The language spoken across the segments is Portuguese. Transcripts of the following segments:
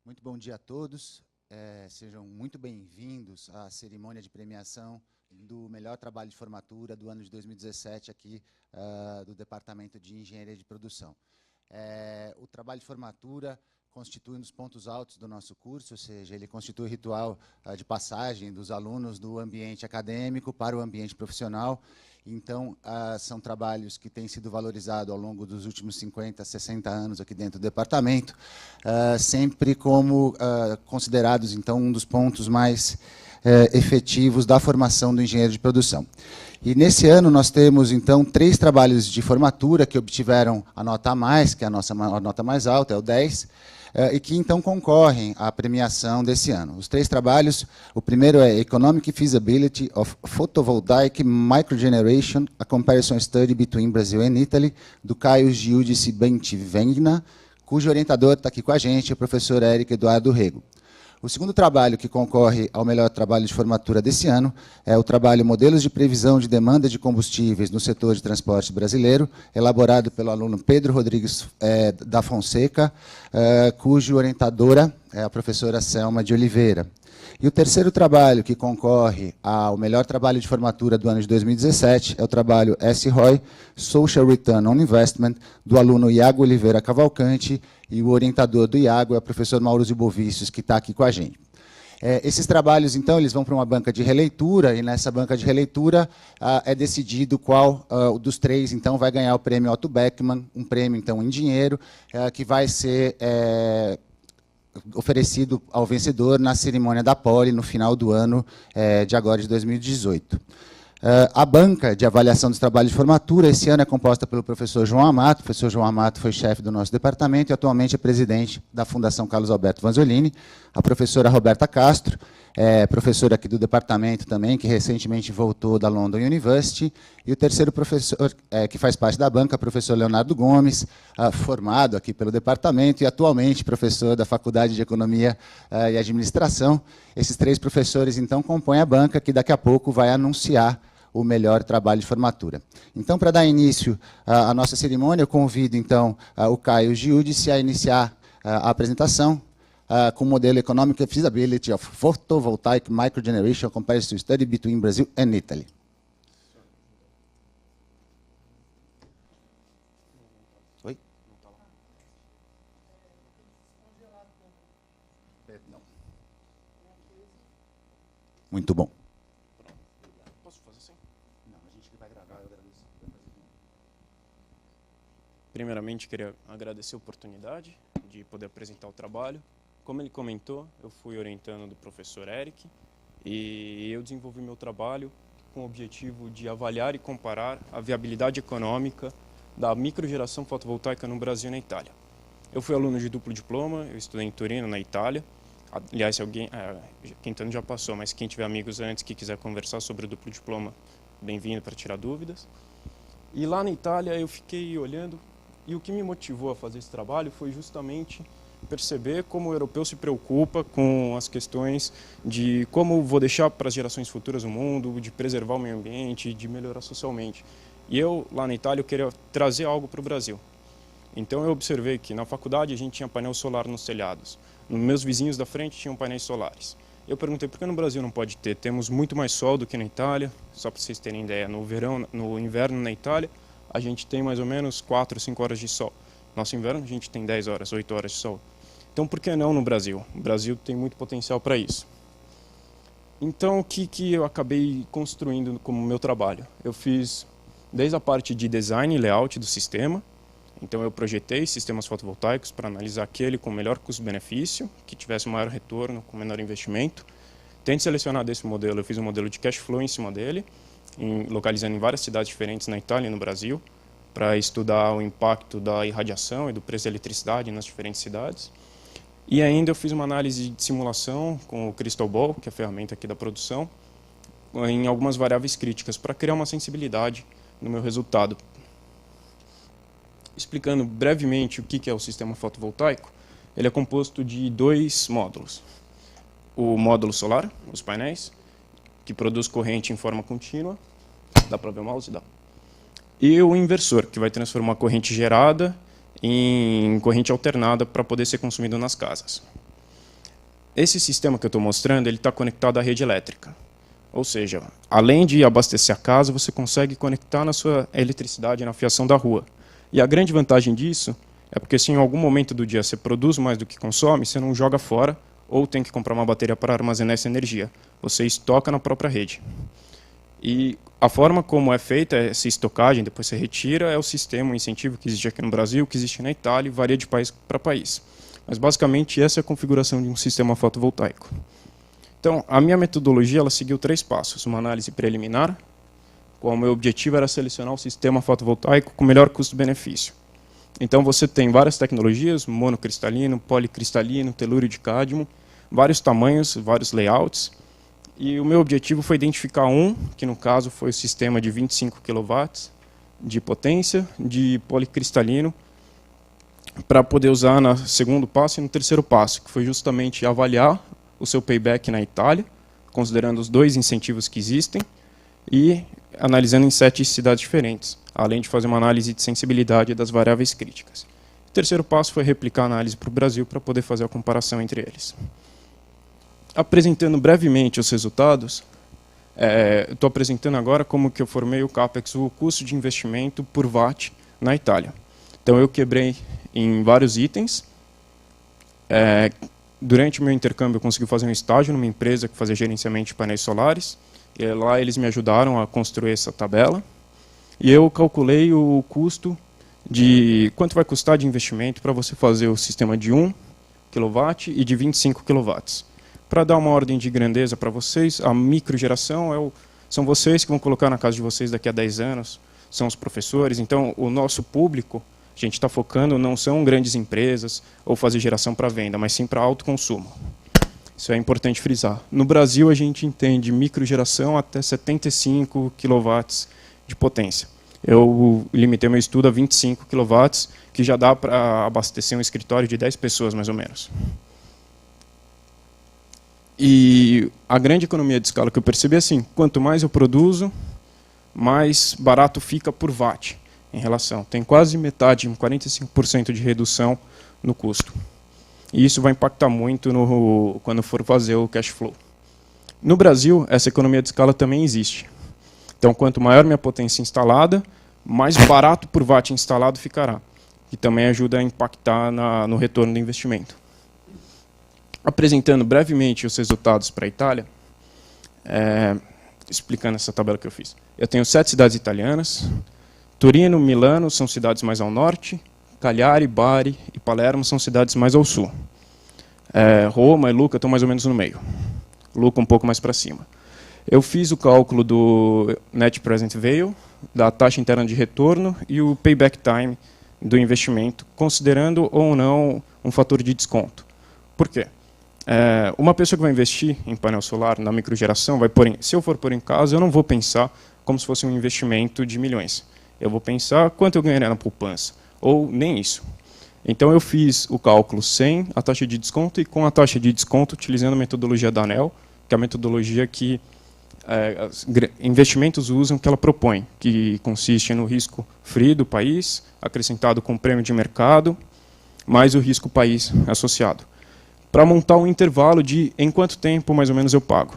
Muito bom dia a todos. Sejam muito bem-vindos à cerimônia de premiação do melhor trabalho de formatura do ano de 2017 aqui do Departamento de Engenharia de Produção. O trabalho de formatura constitui um dos pontos altos do nosso curso, ou seja, ele constitui o ritual de passagem dos alunos do ambiente acadêmico para o ambiente profissional. Então, são trabalhos que têm sido valorizados ao longo dos últimos 50, 60 anos aqui dentro do departamento, sempre como considerados, então, um dos pontos mais efetivos da formação do engenheiro de produção. E nesse ano nós temos, então, 3 trabalhos de formatura que obtiveram a nota a mais, que é a nossa nota mais alta, é o 10, e que, então, concorrem à premiação desse ano. Os 3 trabalhos, o primeiro é Economic Feasibility of Photovoltaic Microgeneration, a Comparison Study Between Brazil and Italy, do Caio Giudice Bentivegna, cujo orientador está aqui com a gente, é o professor Érico Eduardo Rego. O segundo trabalho que concorre ao melhor trabalho de formatura desse ano é o trabalho Modelos de Previsão de Demanda de Combustíveis no Setor de Transporte Brasileiro, elaborado pelo aluno Pedro Rodrigues da Fonseca, cuja orientadora é a professora Selma de Oliveira. E o terceiro trabalho que concorre ao melhor trabalho de formatura do ano de 2017 é o trabalho SROI, Social Return on Investment, do aluno Iago Oliveira Cavalcante, e o orientador do Iago é o professor Maurício Bovícios, que está aqui com a gente. Esses trabalhos, então, eles vão para uma banca de releitura, e nessa banca de releitura é decidido qual dos 3, então, vai ganhar o prêmio Otto Beckmann, um prêmio, então, em dinheiro, que vai ser oferecido ao vencedor na cerimônia da Poli, no final do ano de agora, de 2018. A banca de avaliação dos trabalhos de formatura, esse ano, é composta pelo professor João Amato. O professor João Amato foi chefe do nosso departamento e atualmente é presidente da Fundação Carlos Alberto Vanzolini. A professora Roberta Castro, professora aqui do departamento também, que recentemente voltou da London University. E o terceiro professor, que faz parte da banca, o professor Leonardo Gomes, formado aqui pelo departamento e atualmente professor da Faculdade de Economia e Administração. Esses 3 professores, então, compõem a banca, que daqui a pouco vai anunciar o melhor trabalho de formatura. Então, para dar início à nossa cerimônia, eu convido, então, o Caio Giudice a iniciar a apresentação com o modelo Economic Feasibility of Photovoltaic Microgeneration Comparison Study Between Brazil and Italy. Oi? Não. Muito bom. Posso fazer assim? Não, a gente que vai gravar, eu agradeço. Primeiramente, queria agradecer a oportunidade de poder apresentar o trabalho. Como ele comentou, eu fui orientando do professor Eric e eu desenvolvi meu trabalho com o objetivo de avaliar e comparar a viabilidade econômica da microgeração fotovoltaica no Brasil e na Itália. Eu fui aluno de duplo diploma, eu estudei em Torino, na Itália. Aliás, se alguém, Quintano já passou, mas quem tiver amigos antes que quiser conversar sobre o duplo diploma, bem-vindo para tirar dúvidas. E lá na Itália eu fiquei olhando, e o que me motivou a fazer esse trabalho foi justamente perceber como o europeu se preocupa com as questões de como vou deixar para as gerações futuras o mundo, de preservar o meio ambiente, de melhorar socialmente. E eu, lá na Itália, eu queria trazer algo para o Brasil. Então eu observei que na faculdade a gente tinha painel solar nos telhados. Nos meus vizinhos da frente tinham painéis solares. Eu perguntei por que no Brasil não pode ter? Temos muito mais sol do que na Itália. Só para vocês terem ideia, no inverno na Itália, a gente tem mais ou menos 4, 5 horas de sol. Nosso inverno a gente tem 10 horas, 8 horas de sol. Então por que não no Brasil? O Brasil tem muito potencial para isso. Então o que eu acabei construindo como meu trabalho? Eu fiz desde a parte de design e layout do sistema. Então eu projetei sistemas fotovoltaicos para analisar aquele com melhor custo-benefício, que tivesse um maior retorno, com menor investimento. Tente selecionar desse modelo, eu fiz um modelo de cash flow em cima dele, localizando em várias cidades diferentes na Itália e no Brasil, para estudar o impacto da irradiação e do preço da eletricidade nas diferentes cidades. E ainda eu fiz uma análise de simulação com o Crystal Ball, que é a ferramenta aqui da produção, em algumas variáveis críticas, para criar uma sensibilidade no meu resultado. Explicando brevemente o que é o sistema fotovoltaico, ele é composto de 2 módulos. O módulo solar, os painéis, que produz corrente em forma contínua. Dá para ver o mouse? Dá. E o inversor, que vai transformar a corrente gerada em corrente alternada para poder ser consumido nas casas. Esse sistema que eu estou mostrando, ele está conectado à rede elétrica. Ou seja, além de abastecer a casa, você consegue conectar na sua eletricidade na fiação da rua. E a grande vantagem disso é porque se em algum momento do dia você produz mais do que consome, você não joga fora ou tem que comprar uma bateria para armazenar essa energia. Você estoca na própria rede. E a forma como é feita essa estocagem, depois você retira, é o sistema, o incentivo que existe aqui no Brasil, que existe na Itália e varia de país para país. Mas basicamente essa é a configuração de um sistema fotovoltaico. Então, a minha metodologia ela seguiu 3 passos. Uma análise preliminar, qual o meu objetivo era selecionar o sistema fotovoltaico com melhor custo-benefício. Então, você tem várias tecnologias, monocristalino, policristalino, telúrio de cádmio, vários tamanhos, vários layouts. E o meu objetivo foi identificar um, que no caso foi o sistema de 25 kW de potência, de policristalino, para poder usar no segundo passo e no terceiro passo, que foi justamente avaliar o seu payback na Itália, considerando os 2 incentivos que existem, e analisando em 7 cidades diferentes, além de fazer uma análise de sensibilidade das variáveis críticas. O terceiro passo foi replicar a análise para o Brasil para poder fazer a comparação entre eles. Apresentando brevemente os resultados, estou apresentando agora como que eu formei o CAPEX, o custo de investimento por watt na Itália. Então eu quebrei em vários itens. Durante o meu intercâmbio eu consegui fazer um estágio numa empresa que fazia gerenciamento de painéis solares. E lá eles me ajudaram a construir essa tabela. E eu calculei o custo de quanto vai custar de investimento para você fazer o sistema de 1 kW e de 25 kW. Para dar uma ordem de grandeza para vocês, a microgeração são vocês que vão colocar na casa de vocês daqui a 10 anos, são os professores. Então, o nosso público, a gente está focando, não são grandes empresas ou fazer geração para venda, mas sim para autoconsumo. Isso é importante frisar. No Brasil, a gente entende microgeração até 75 kW de potência. Eu limitei meu estudo a 25 kW, que já dá para abastecer um escritório de 10 pessoas, mais ou menos. E a grande economia de escala que eu percebi é assim, quanto mais eu produzo, mais barato fica por watt em relação. Tem quase metade, 45% de redução no custo. E isso vai impactar muito quando for fazer o cash flow. No Brasil, essa economia de escala também existe. Então, quanto maior minha potência instalada, mais barato por watt instalado ficará. E também ajuda a impactar no retorno do investimento. Apresentando brevemente os resultados para a Itália, explicando essa tabela que eu fiz. Eu tenho 7 cidades italianas. Turino, Milano são cidades mais ao norte. Cagliari, Bari e Palermo são cidades mais ao sul. Roma e Lucca estão mais ou menos no meio. Lucca um pouco mais para cima. Eu fiz o cálculo do Net Present Value, da taxa interna de retorno e o payback time do investimento, considerando ou não um fator de desconto. Por quê? Uma pessoa que vai investir em painel solar, na microgeração, se eu for pôr em casa, eu não vou pensar como se fosse um investimento de milhões. Eu vou pensar quanto eu ganharia na poupança, ou nem isso. Então eu fiz o cálculo sem a taxa de desconto e com a taxa de desconto utilizando a metodologia da ANEEL, que é a metodologia que investimentos usam, que ela propõe, que consiste no risco free do país, acrescentado com o prêmio de mercado, mais o risco país associado, para montar um intervalo de em quanto tempo mais ou menos eu pago.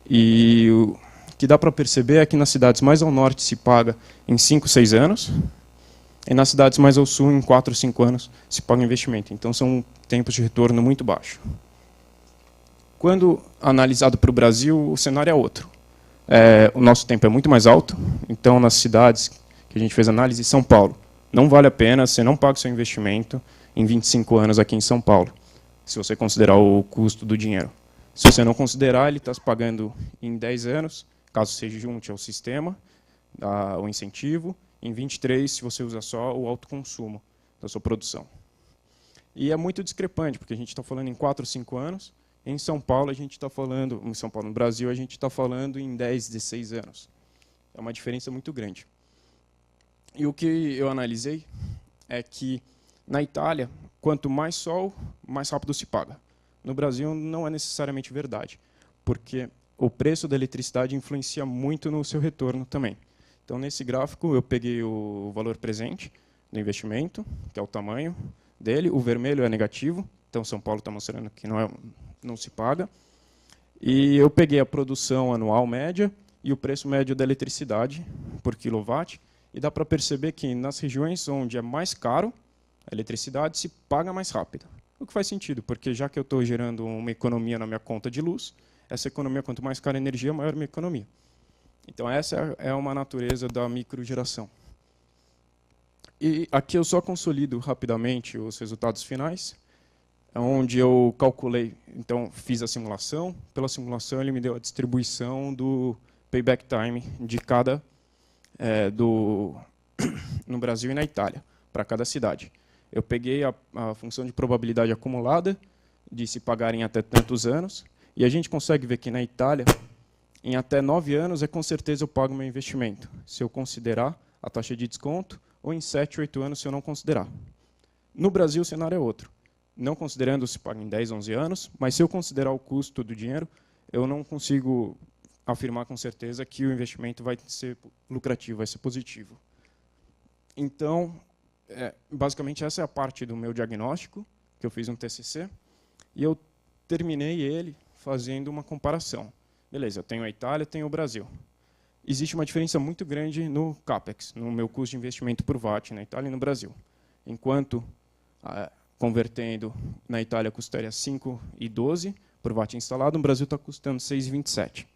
E o que dá para perceber é que nas cidades mais ao norte se paga em 5, 6 anos, e nas cidades mais ao sul, em 4, 5 anos, se paga investimento. Então, são tempos de retorno muito baixos. Quando analisado para o Brasil, o cenário é outro. O nosso tempo é muito mais alto, então, nas cidades que a gente fez análise, São Paulo, não vale a pena, você não paga o seu investimento em 25 anos aqui em São Paulo, se você considerar o custo do dinheiro. Se você não considerar, ele está se pagando em 10 anos, caso seja junte ao sistema, o incentivo, em 23, se você usa só o autoconsumo da sua produção. E é muito discrepante, porque a gente está falando em 4, 5 anos, em São Paulo, a gente está falando, em São Paulo, no Brasil, a gente está falando em 10, 16 anos. É uma diferença muito grande. E o que eu analisei é que, na Itália, quanto mais sol, mais rápido se paga. No Brasil, não é necessariamente verdade, porque o preço da eletricidade influencia muito no seu retorno também. Então, nesse gráfico, eu peguei o valor presente do investimento, que é o tamanho dele. O vermelho é negativo, então São Paulo está mostrando que não não se paga. E eu peguei a produção anual média e o preço médio da eletricidade por quilowatt, e dá para perceber que nas regiões onde é mais caro, a eletricidade se paga mais rápido. O que faz sentido, porque já que eu estou gerando uma economia na minha conta de luz, essa economia, quanto mais cara a energia, maior a minha economia. Então, essa é uma natureza da microgeração. E aqui eu só consolido rapidamente os resultados finais, onde eu calculei, então fiz a simulação. Pela simulação, ele me deu a distribuição do payback time de cada no Brasil e na Itália, para cada cidade. Eu peguei a função de probabilidade acumulada, de se pagarem até tantos anos, e a gente consegue ver que na Itália, em até 9 anos, com certeza eu pago meu investimento, se eu considerar a taxa de desconto, ou em 7, 8 anos, se eu não considerar. No Brasil, o cenário é outro. Não considerando se paga em 10, 11 anos, mas se eu considerar o custo do dinheiro, eu não consigo afirmar com certeza que o investimento vai ser lucrativo, vai ser positivo. Então, basicamente, essa é a parte do meu diagnóstico, que eu fiz um TCC, e eu terminei ele fazendo uma comparação. Beleza, eu tenho a Itália, tenho o Brasil. Existe uma diferença muito grande no CAPEX, no meu custo de investimento por watt, na Itália e no Brasil. Enquanto, convertendo, na Itália custaria 5,12 por watt instalado, no Brasil está custando 6,27.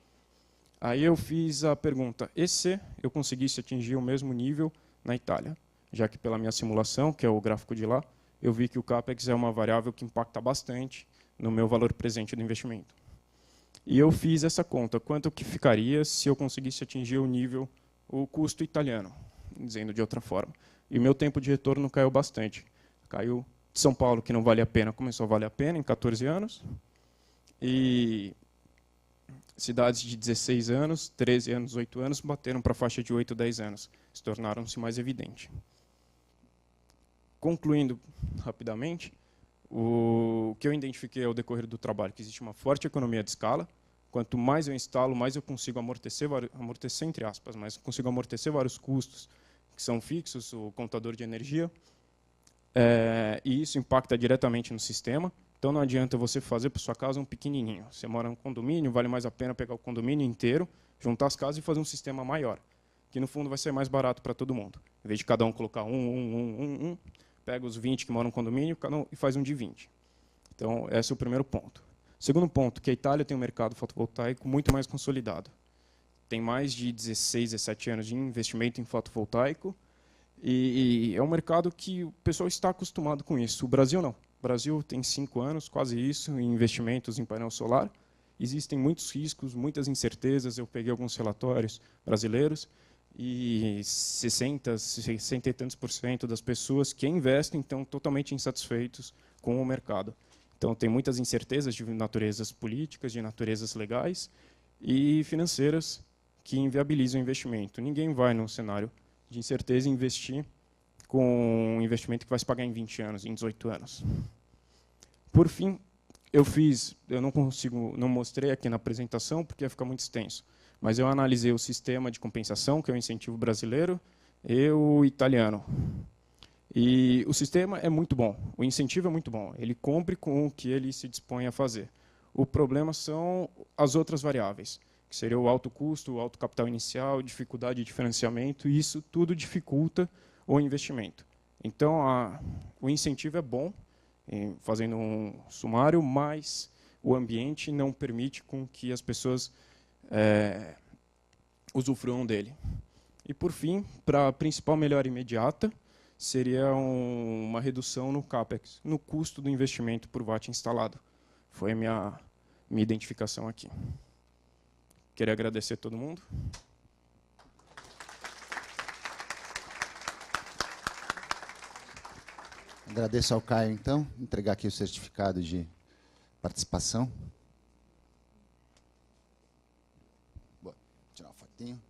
Aí eu fiz a pergunta, e se eu conseguisse atingir o mesmo nível na Itália? Já que pela minha simulação, que é o gráfico de lá, eu vi que o CAPEX é uma variável que impacta bastante no meu valor presente do investimento. E eu fiz essa conta, quanto que ficaria se eu conseguisse atingir o custo italiano, dizendo de outra forma. E o meu tempo de retorno caiu bastante. Caiu de São Paulo, que não valia a pena, começou a valer a pena em 14 anos. E cidades de 16 anos, 13 anos, 8 anos, bateram para a faixa de 8, 10 anos. Se tornaram-se mais evidentes. Concluindo rapidamente, o que eu identifiquei ao decorrer do trabalho, que existe uma forte economia de escala. Quanto mais eu instalo, mais eu consigo amortecer entre aspas, mas consigo amortecer vários custos que são fixos, o contador de energia, e isso impacta diretamente no sistema. Então não adianta você fazer para sua casa um pequenininho. Você mora em um condomínio, vale mais a pena pegar o condomínio inteiro, juntar as casas e fazer um sistema maior, que no fundo vai ser mais barato para todo mundo. Em vez de cada um colocar pega os 20 que moram no condomínio e faz um de 20. Então, esse é o primeiro ponto. Segundo ponto, que a Itália tem um mercado fotovoltaico muito mais consolidado. Tem mais de 16, 17 anos de investimento em fotovoltaico, e é um mercado que o pessoal está acostumado com isso. O Brasil não. O Brasil tem 5 anos, quase isso, em investimentos em painel solar. Existem muitos riscos, muitas incertezas. Eu peguei alguns relatórios brasileiros, e 60 e tantos % das pessoas que investem estão totalmente insatisfeitos com o mercado. Então, tem muitas incertezas de naturezas políticas, de naturezas legais e financeiras que inviabilizam o investimento. Ninguém vai, num cenário de incerteza, investir com um investimento que vai se pagar em 20 anos, em 18 anos. Por fim, eu não mostrei aqui na apresentação, porque ia ficar muito extenso, mas eu analisei o sistema de compensação, que é o incentivo brasileiro, e o italiano. E o sistema é muito bom, o incentivo é muito bom, ele cumpre com o que ele se dispõe a fazer. O problema são as outras variáveis, que seria o alto custo, o alto capital inicial, dificuldade de financiamento, e isso tudo dificulta o investimento. Então, o incentivo é bom, fazendo um sumário, mas o ambiente não permite com que as pessoas usufruam dele. E, por fim, para a principal melhora imediata, seria uma redução no CAPEX, no custo do investimento por watt instalado. Foi a minha identificação aqui. Queria agradecer a todo mundo. Agradeço ao Caio, então. Vou entregar aqui o certificado de participação. Boa. Tirar uma fotinho.